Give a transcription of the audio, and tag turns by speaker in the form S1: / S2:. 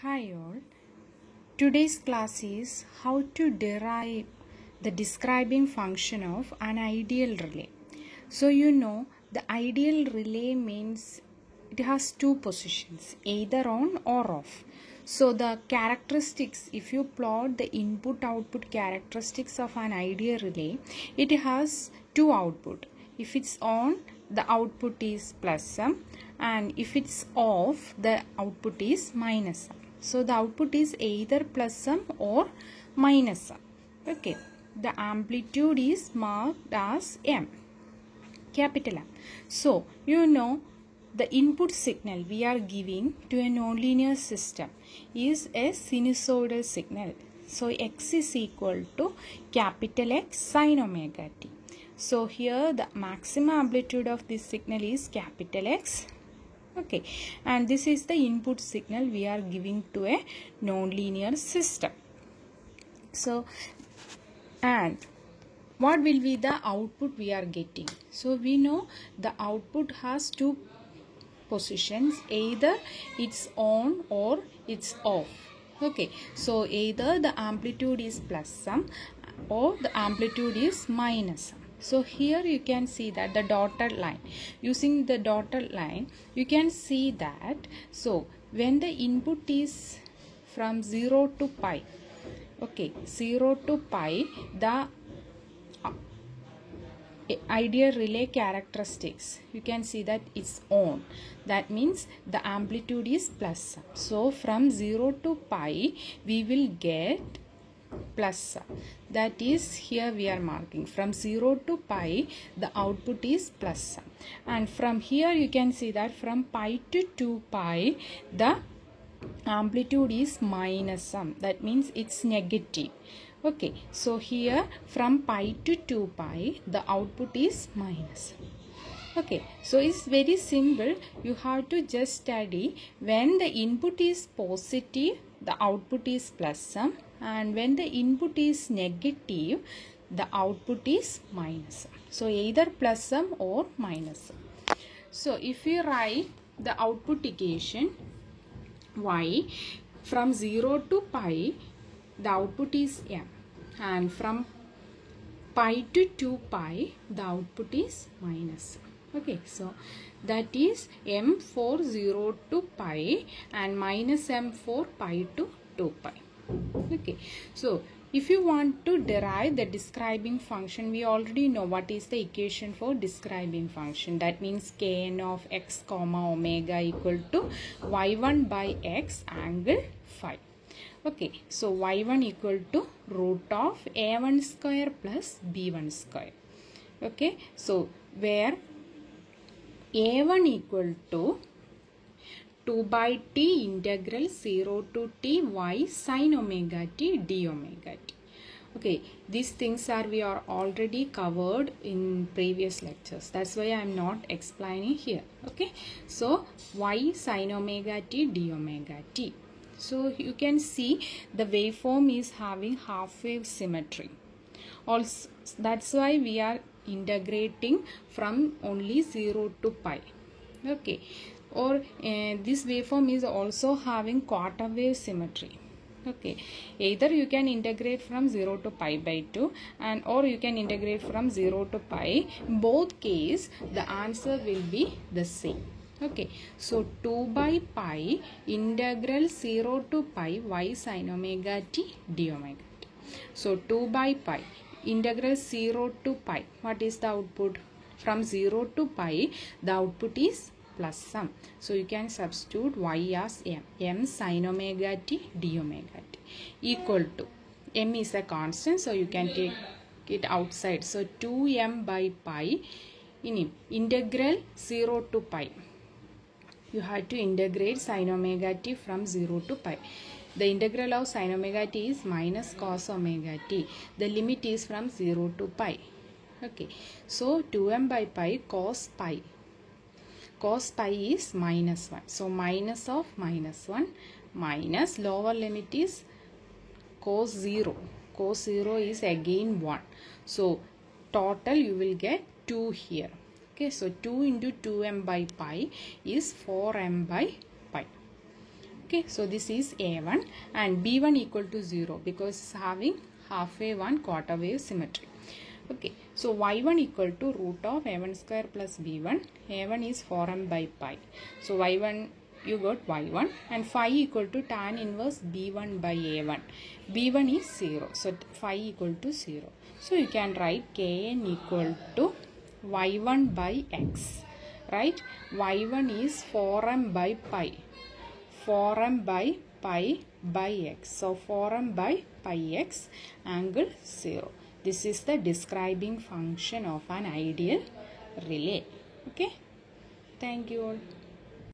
S1: Hi all. Today's class is how to derive the describing function of an ideal relay. So the ideal relay means it has two positions, either on or off. So the characteristics, if you plot the input output characteristics of an ideal relay, it has two output. If it's on, the output is plus sum, and if it's off, the output is minus sum. So the output is either plus sum or minus sum. Okay. The amplitude is marked as M, capital M. So the input signal we are giving to a nonlinear system is a sinusoidal signal. So X is equal to capital X sin omega t. So here the maximum amplitude of this signal is capital X. Okay, and this is the input signal we are giving to a nonlinear system. So, and what will be the output we are getting? So we know the output has two positions, either it's on or it's off. Okay, so either the amplitude is plus sum or the amplitude is minus sum. So here you can see that the dotted line, using the dotted line you can see that, so when the input is from 0 to pi, okay, 0 to pi, the ideal relay characteristics, you can see that it's on. That means the amplitude is plus sum. So from 0 to pi we will get plus sum. That is, here we are marking from 0 to pi the output is plus sum. And from here you can see that from pi to 2 pi the amplitude is minus sum. That means it's negative. Okay, so here from pi to 2 pi the output is minus. Okay, so it's very simple. You have to just study when the input is positive the output is plus sum, and when the input is negative the output is minus sum. So either plus sum or minus sum. So if we write the output equation, y from 0 to pi the output is M, and from pi to 2 pi the output is minus. Okay, so that is M for 0 to pi and minus M for pi to 2 pi. Okay, so if you want to derive the describing function, we already know what is the equation for describing function. That means Kn of x comma omega equal to y1 by x angle phi. Okay, so y1 equal to root of a1 square plus b1 square. Okay, so where a1 equal to 2 by t integral 0 to t y sin omega t d omega t. Okay, these things we are already covered in previous lectures. That's why I am not explaining here. Okay, so y sin omega t d omega t. So you can see the waveform is having half wave symmetry. Also, that's why we are integrating from only 0 to pi. Okay, or this waveform is also having quarter wave symmetry. Okay, either you can integrate from 0 to pi by 2 and or you can integrate from 0 to pi. In both case the answer will be the same. Okay, so 2 by pi integral 0 to pi y sin omega t d omega t. So 2 by pi integral 0 to pi, what is the output? From 0 to pi the output is plus sum. So you can substitute y as m, m sin omega t d omega t equal to, m is a constant so you can take it outside. So 2m by pi in integral 0 to pi. You have to integrate sin omega t from 0 to pi. The integral of sin omega t is minus cos omega t. The limit is from 0 to pi. Okay, so 2m by pi cos pi. Cos pi is minus 1. So minus of minus 1 minus lower limit is cos 0. Cos 0 is again 1. So total you will get 2 here. Okay, so 2 into 2m by pi is 4m by pi. Okay. Okay, so this is A1 and B1 equal to 0 because it's having half wave and quarter wave symmetry. Okay, so y1 equal to root of a1 square plus b1. A1 is 4m by pi. So y1, you got y1, and phi equal to tan inverse b1 by a1. b1 is 0, so phi equal to 0. So you can write kn equal to y1 by x, right? y1 is 4m by pi. 4m by pi by x. So 4m by pi x, angle 0. This is the describing function of an ideal relay. Okay. Thank you all.